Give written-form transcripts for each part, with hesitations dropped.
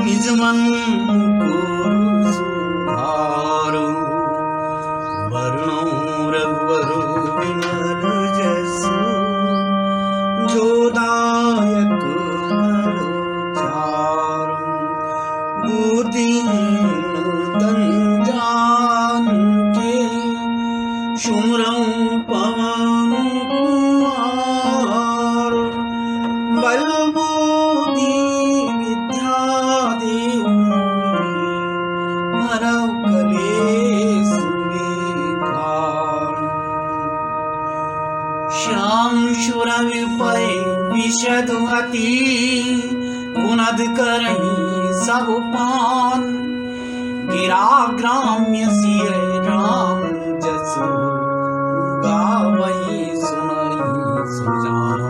निज मन को सुधारो, वर्णो रघुवर विमल जसु, जो दायक फल चारु। बुद्धिहीन तन जानिके, सुमिरौं पवन कुमार। बल बुद्धि विद्या देहु, हरौ कलेस विकार। श्याम सुर विपै विशद अति, गुणद करहि सब पान। गिरा ग्राम्य सिय राम जसु, गावहि सुनहि सुजान,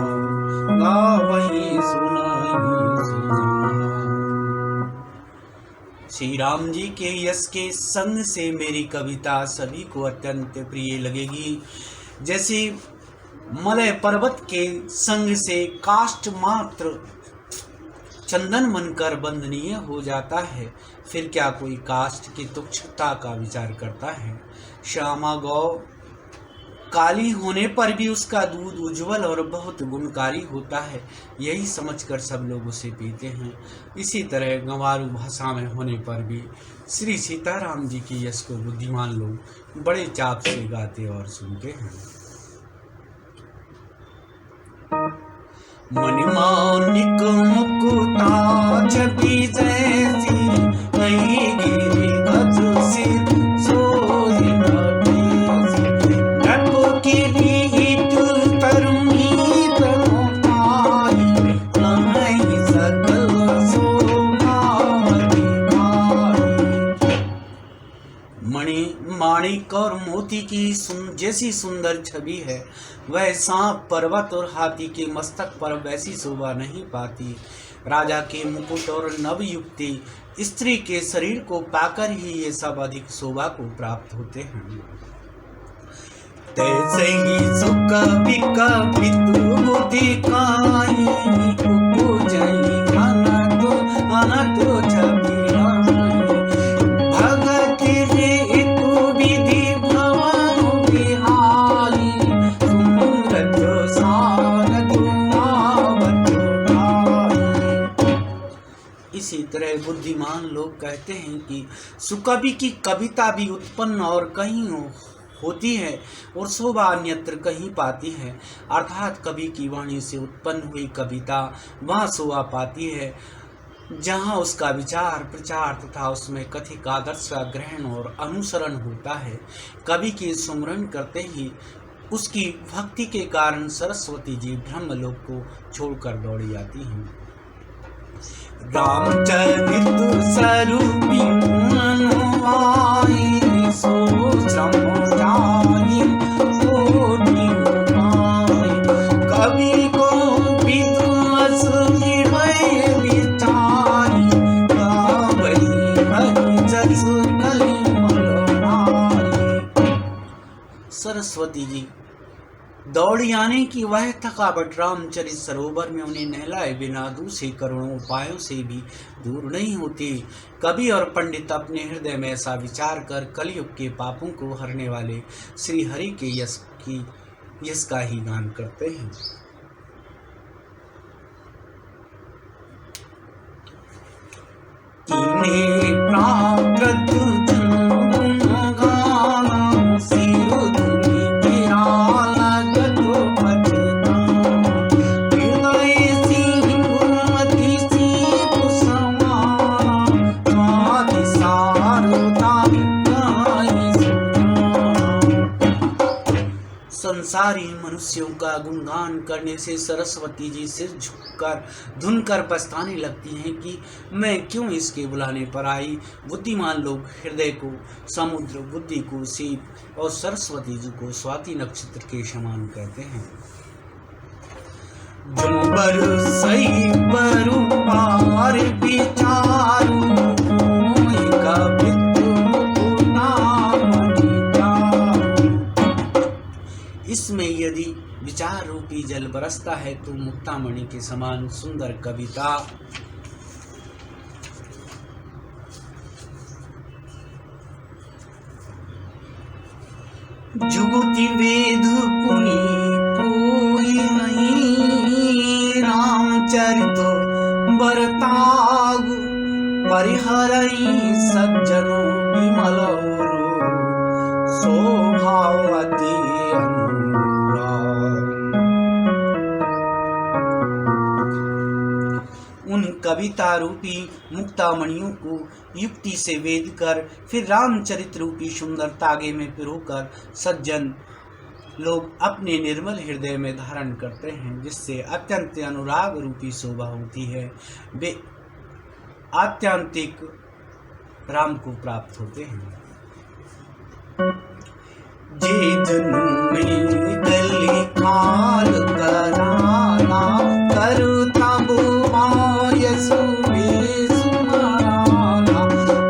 गावहि सुनहि सुजान। श्री राम जी के यश के संग से मेरी कविता सभी को अत्यंत प्रिय लगेगी। जैसे मलय पर्वत के संग से काष्ठ मात्र चंदन मनकर बंदनीय हो जाता है, फिर क्या कोई काष्ठ की तुच्छता का विचार करता है। श्यामा गौ काली होने पर भी उसका दूध उज्जवल और बहुत गुणकारी होता है, यही समझकर सब लोग उसे पीते हैं। इसी तरह गंवारू भाषा में होने पर भी श्री सीताराम जी के यश को बुद्धिमान लोग बड़े चाप से गाते और सुनते हैं। मणिमाणिक मुकुता छवि जैसी, नई गिरी गज सिर सोई नटेसी। नभ किरीट तरुणी तरुणाई, लहई सकल शोभा दिखाई। मणि माणिक और मोती की जैसी सुंदर छवि है, वह सांप पर्वत और हाथी के मस्तक पर वैसी शोभा नहीं पाती। राजा के मुकुट और नवयुक्ति स्त्री के शरीर को पाकर ही ये सब अधिक शोभा को प्राप्त होते हैं। तैसे ही सुख विकपित बुद्धि काई, उपजई अनंत छवि भगत ऋतु विधि भवन बिहारी। इसी तरह बुद्धिमान लोग कहते हैं कि सुकवि की कविता भी उत्पन्न और कहीं होती है और शोभा अन्यत्र कहीं पाती है। अर्थात कवि की वाणी से उत्पन्न हुई कविता वहाँ शोभा पाती है जहाँ उसका विचार प्रचार तथा उसमें कथित आदर्श का ग्रहण और अनुसरण होता है। कवि के सुमरन करते ही उसकी भक्ति के कारण सरस्वती जी ब्रह्मलोक को छोड़कर दौड़ी आती हैं। रामचरित स्वरूपी मनवाई, सो श्रम जाई कोटि उपाय। कवि को विद्वस हृदय विचारी, गावई हरि जस कलिमल नारी। सरस्वती जी दौड़ी आने की वह थकावट रामचरित सरोवर में उन्हें नहलाए बिना दूसरे करोड़ों उपायों से भी दूर नहीं होती। कवि और पंडित अपने हृदय में ऐसा विचार कर कलयुग के पापों को हरने वाले श्री हरि के यश का ही गान करते हैं। संसारी मनुष्यों का गुणगान करने से सरस्वती जी सिर झुककर धुन कर पछताने लगती हैं कि मैं क्यों इसके बुलाने पर आई। बुद्धिमान लोग हृदय को समुद्र, बुद्धि को सीप और सरस्वती जी को स्वाति नक्षत्र के समान कहते हैं। जो बरसई बरु पार विचारू, इसमें यदि विचार रूपी जल बरसता है तो मुक्तामणि के समान सुंदर कविता जुगति वेद पुनि कोई नहीं, रामचरित बरतागु परिहरई सज्जनों विमल शोभावती अनुराग। उन कविता रूपी मुक्तामणियों को युक्ति से वेद कर फिर रामचरित रूपी सुंदर तागे में पिरोकर सज्जन लोग अपने निर्मल हृदय में धारण करते हैं, जिससे अत्यंत अनुराग रूपी शोभा होती है। वे आत्यंतिक राम को प्राप्त होते हैं। जे जनु में गली खाल कराना करू तब आयसु बेसुमाना,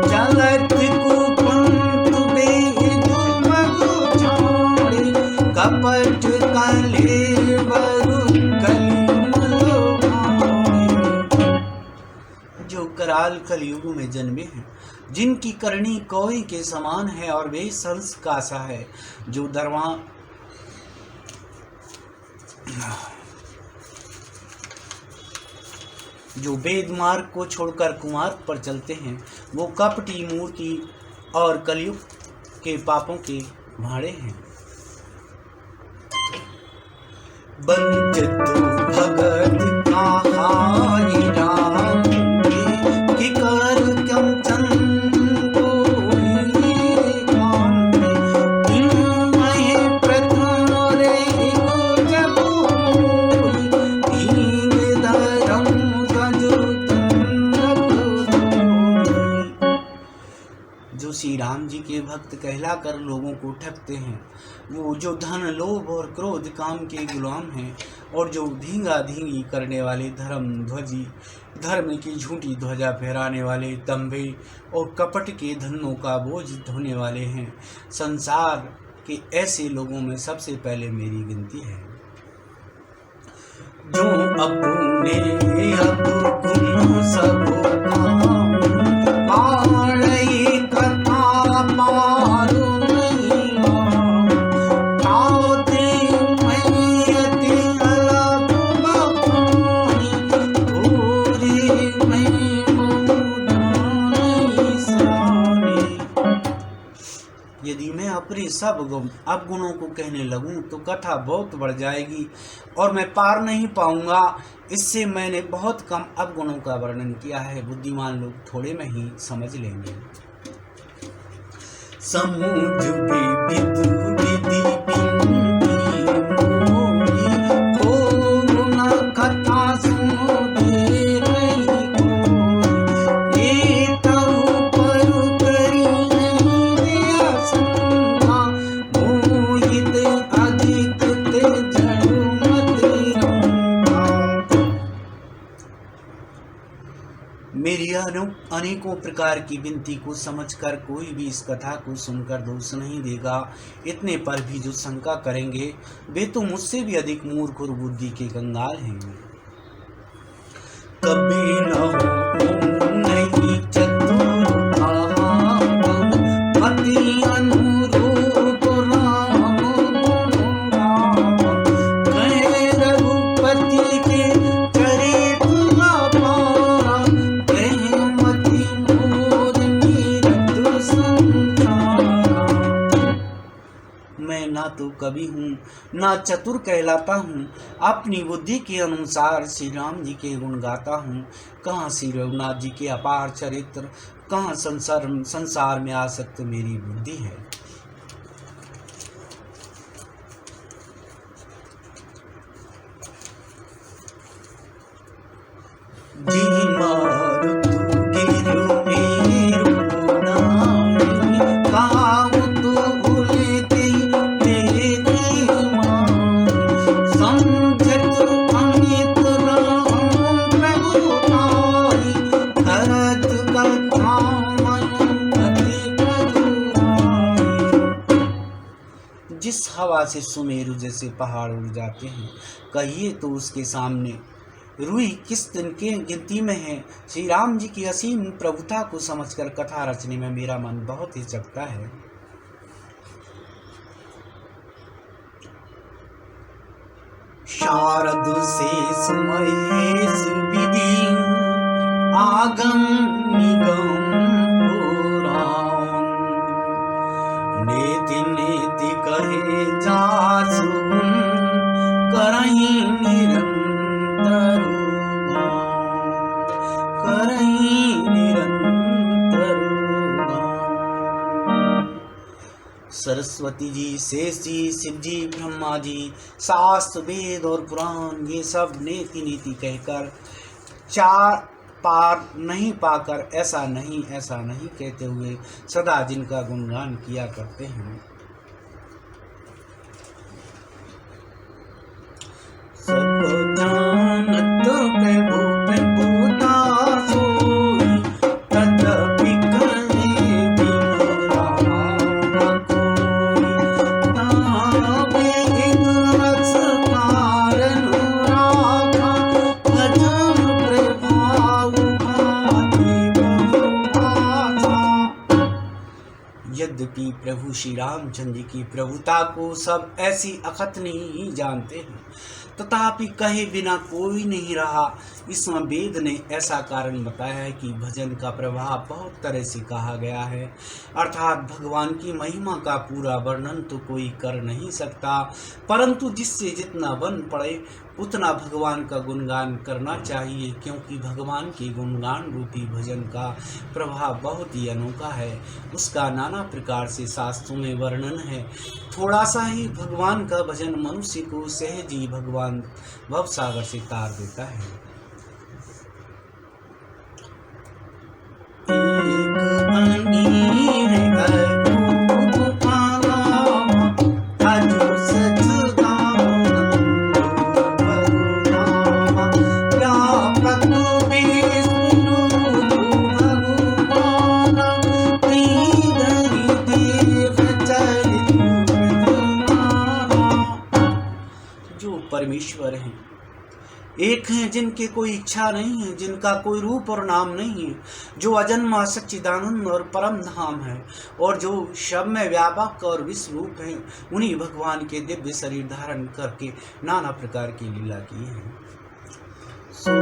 चलत कुपंत बेदु मगु छोड़े कपट कले बरु कलिमलो भावे। जो कराल कलयुग में जन्मे हैं, जिनकी करनी कोई के समान है और वे संस का सा है, जो वेद मार्ग को छोड़कर कुमार्ग पर चलते हैं, वो कपटी मूर्ति और कलयुग के पापों के भाड़े हैं। बंचित भगत कहानी राम की कर कम चंद कोई काम, इनमय प्रथम रे को जब हीन धर्म गजु जो श्री राम जी के भक्त कहलाकर लोगों को ठगते हैं, वो जो धन लोभ और क्रोध काम के गुलाम हैं, और जो धींगा धींगी करने वाले धर्म की झूठी ध्वजा फहराने वाले दंभे और कपट के धनों का बोझ ढोने वाले हैं, संसार के ऐसे लोगों में सबसे पहले मेरी गिनती है। जो अपने अब गुण सब अपने सब अवगुणों को कहने लगूं तो कथा बहुत बढ़ जाएगी और मैं पार नहीं पाऊंगा। इससे मैंने बहुत कम अवगुणों का वर्णन किया है, बुद्धिमान लोग थोड़े में ही समझ लेंगे। समुझ मेरी अनेकों प्रकार की विनती को समझकर कोई भी इस कथा को सुनकर दोष नहीं देगा। इतने पर भी जो शंका करेंगे वे तो मुझसे भी अधिक मूर्ख और बुद्धि के कंगाल हैं। कभी न हो नहीं चतुर अति अनुरूप राम कहे रघुपति के ना तो कवि हूँ ना चतुर कहलाता हूँ, अपनी बुद्धि के अनुसार श्री राम जी के गुण गाता हूँ। कहाँ श्री रघुनाथ जी के अपार चरित्र, कहाँ संसार में आसक्त मेरी बुद्धि है। जी मारुत गिरु मेरु जिस हवा से सुमेरु जैसे पहाड़ उड़ जाते हैं, कहिए तो उसके सामने रुई किस दिन के गिनती में है। श्री राम जी की असीम प्रभुता को समझकर कथा रचने में मेरा मन बहुत ही जगता है। शारद शेष महेश विधि आगम निगम पुराण नेति नेति कहे जासु करहीं निरंतर करहीं निरंतर। सरस्वती जी, शेष जी, शिव जी, ब्रह्मा जी, शास्त्र वेद और पुराण ये सब नेति नीति कहकर चार पार नहीं पाकर ऐसा नहीं कहते हुए सदा जिनका गुणगान किया करते हैं। सब जानत प्रभु प्रभुता सोई तदपि कहे बिनु रामा कोई तावे एक रस कारण राखा भजन प्रभाव भाति बहुआसा। यद्यपि प्रभु श्री रामचंद्र जी की प्रभुता को सब ऐसी अकथनीय ही जानते हैं, तथापि कहे बिना कोई नहीं रहा। इसमें वेद ने ऐसा कारण बताया है कि भजन का प्रभाव बहुत तरह से कहा गया है, अर्थात भगवान की महिमा का पूरा वर्णन तो कोई कर नहीं सकता, परंतु जिससे जितना बन पड़े उतना भगवान का गुणगान करना चाहिए, क्योंकि भगवान के गुणगान रूपी भजन का प्रभाव बहुत ही अनोखा है। उसका नाना प्रकार से शास्त्रों में वर्णन है। थोड़ा सा ही भगवान का भजन मनुष्य को सहज ही भगवान भवसागर से तार देता है। परमेश्वर हैं, एक हैं जिनके कोई इच्छा नहीं है, जिनका कोई रूप और नाम नहीं है, जो अजन्मा सच्चिदानंद और परम धाम है और जो सब में व्यापक और विश्व रूप है। उन्हीं भगवान के दिव्य शरीर धारण करके नाना प्रकार की लीला की है। सो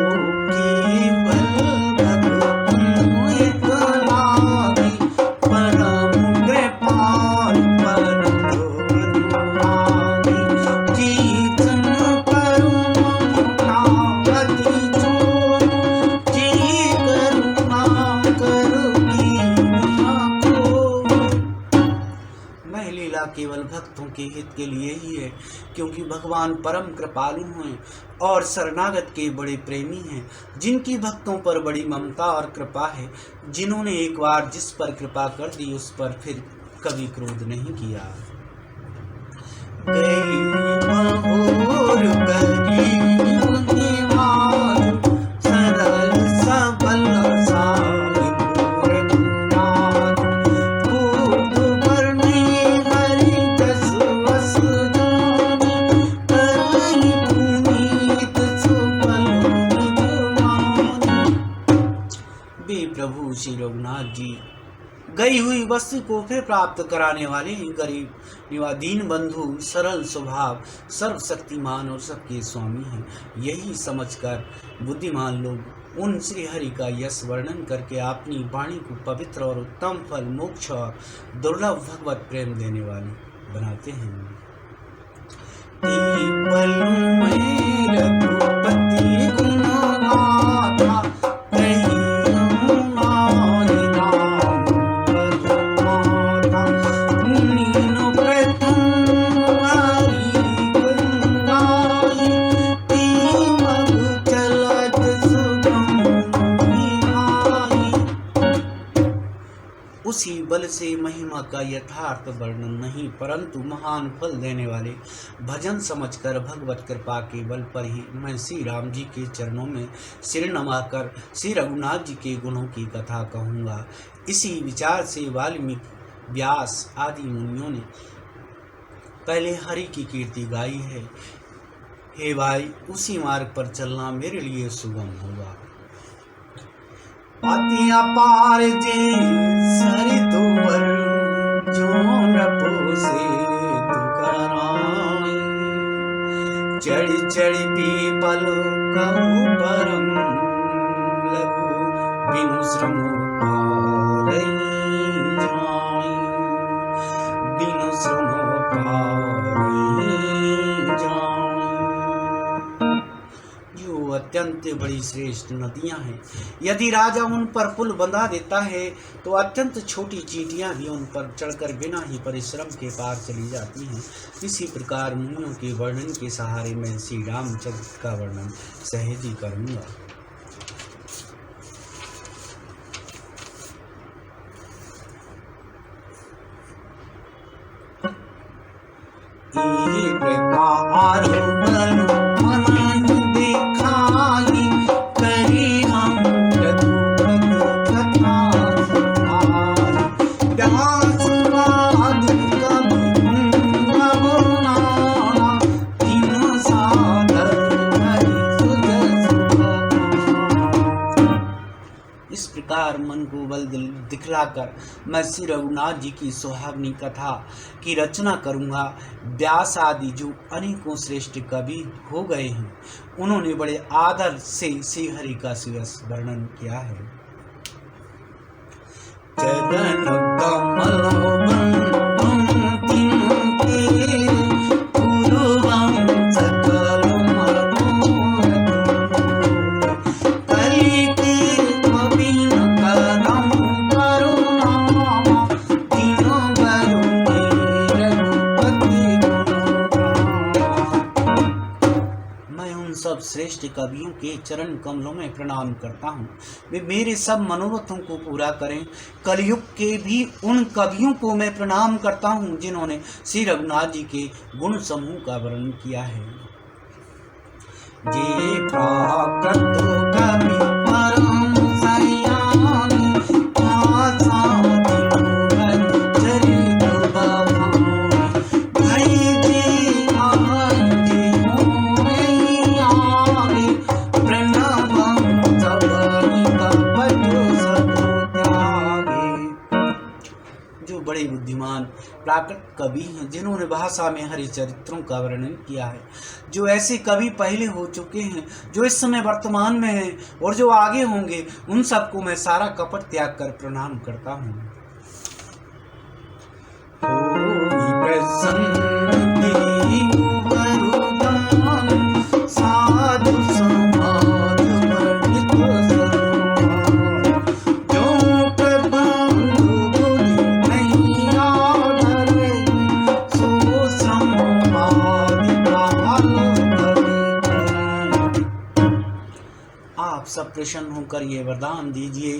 केवल भक्तों के हित के लिए ही है, क्योंकि भगवान परम कृपालु हैं और शरणागत के बड़े प्रेमी हैं, जिनकी भक्तों पर बड़ी ममता और कृपा है, जिन्होंने एक बार जिस पर कृपा कर दी उस पर फिर कभी क्रोध नहीं किया। प्रभु श्री रघुनाथ जी गई हुई वस्तु को फिर प्राप्त कराने वाले गरीब दीन बंधु, सरल स्वभाव, सर्वशक्तिमान और सबके स्वामी हैं। यही समझकर बुद्धिमान लोग उन श्री हरि का यश वर्णन करके अपनी वाणी को पवित्र और उत्तम फल, मोक्ष और दुर्लभ भगवत प्रेम देने वाली बनाते हैं। उसी बल से महिमा का यथार्थ वर्णन नहीं, परंतु महान फल देने वाले भजन समझकर भगवत कृपा के बल पर ही मैं श्री राम जी के चरणों में सिर नमाकर श्री रघुनाथ जी के गुणों की कथा कहूँगा। इसी विचार से वाल्मीकि, व्यास आदि मुनियों ने पहले हरि की कीर्ति गाई है। हे भाई, उसी मार्ग पर चलना मेरे लिए सुगम होगा। अतिया पार जे सरितुवर जो नपो से दुकराई चढ़ जड़ पीपल कहु परम लघु, बिनु श्रम पारई जाई, बिनु श्रम पारई जाई। जो अत्यंत बड़ी श्रेष्ठ नदियां हैं, यदि राजा उन पर पुल बंधा देता है तो अत्यंत छोटी चींटियां भी उन पर चढ़कर बिना ही परिश्रम के पार चली जाती हैं। इसी प्रकार मुनियों के वर्णन के सहारे मैं श्री रामचंद्र का वर्णन सहज ही करूँगा। मन को बल दिखलाकर मैं श्री रघुनाथ जी की सुहावनी कथा की रचना करूंगा। व्यास आदि जो अनेकों श्रेष्ठ कवि हो गए हैं, उन्होंने बड़े आदर से श्री हरि का शिवस वर्णन किया है। चरण कमल सब श्रेष्ठ कवियों के चरण कमलों में प्रणाम करता हूँ। वे मेरे सब मनोरथों को पूरा करें। कलयुग के भी उन कवियों को मैं प्रणाम करता हूँ जिन्होंने श्री रघुनाथ जी के गुण समूह का वर्णन किया है। जे प्राकृत कवि परम सयानी, बड़े बुद्धिमान प्राकृत कवि हैं जिन्होंने भाषा में हरि चरित्रों का वर्णन किया है। जो ऐसे कवि पहले हो चुके हैं, जो इस समय वर्तमान में हैं और जो आगे होंगे, उन सबको मैं सारा कपट त्याग कर प्रणाम करता हूँ। सब प्रसन्न होकर ये वरदान दीजिए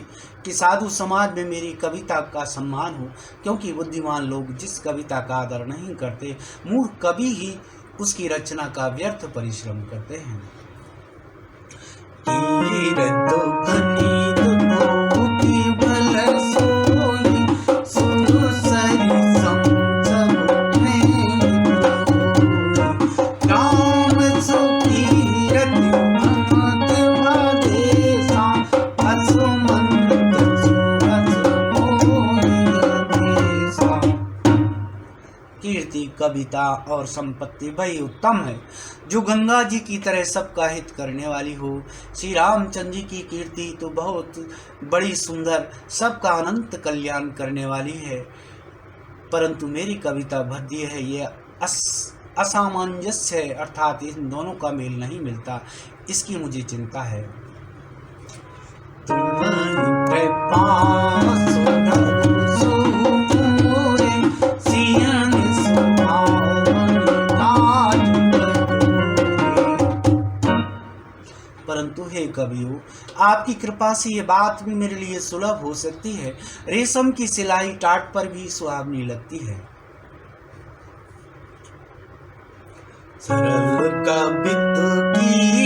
कि साधु समाज में मेरी कविता का सम्मान हो, क्योंकि बुद्धिमान लोग जिस कविता का आदर नहीं करते, मूर्ख कवि ही उसकी रचना का व्यर्थ परिश्रम करते हैं। कीर्ति, कविता और संपत्ति वही उत्तम है जो गंगा जी की तरह सबका हित करने वाली हो। श्री रामचंद्र जी की कीर्ति तो बहुत बड़ी सुंदर, सबका अनंत कल्याण करने वाली है, परंतु मेरी कविता भद्य है, ये असामंजस्य है, अर्थात इन दोनों का मेल नहीं मिलता, इसकी मुझे चिंता है। परंतु हे कवियों, आपकी कृपा से ये बात भी मेरे लिए सुलभ हो सकती है। रेशम की सिलाई टाट पर भी सुहावनी लगती है। सरल कवित की